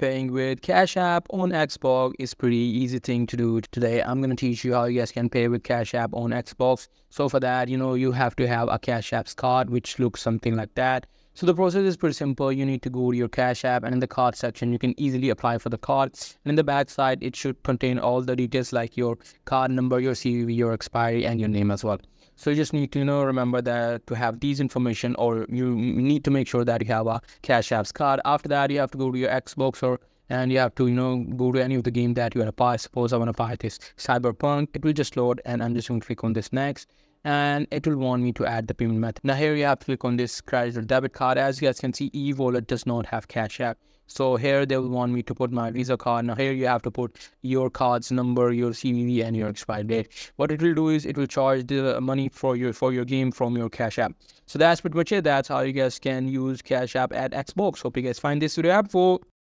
paying with Cash App on Xbox is pretty easy thing to do. Today I'm going to teach you how you guys can pay with Cash App on Xbox. So for that, you have to have a Cash App's card which looks something like that. So the process is pretty simple. You need to go to your Cash App, and in the card section you can easily apply for the card, and in the back side it should contain all the details like your card number, your CVV, your expiry, and your name as well. So you just need to remember that to have these information, or you need to make sure that you have a Cash App's card. After that, you have to go to your Xbox, and you have to go to any of the game that you want to buy. Suppose I want to buy this Cyberpunk. It will just load, and I'm just going to click on this next, and it will want me to add the payment method. Now here you have to click on this credit or debit card. As you guys can see, e-wallet does not have Cash App, so here they will want me to put my Visa card. Now here you have to put your card's number, your CVV, and your expiry date. What it will do is it will charge the money for your game from your Cash App. So that's pretty much it. That's how you guys can use Cash App at Xbox. Hope you guys find this video helpful.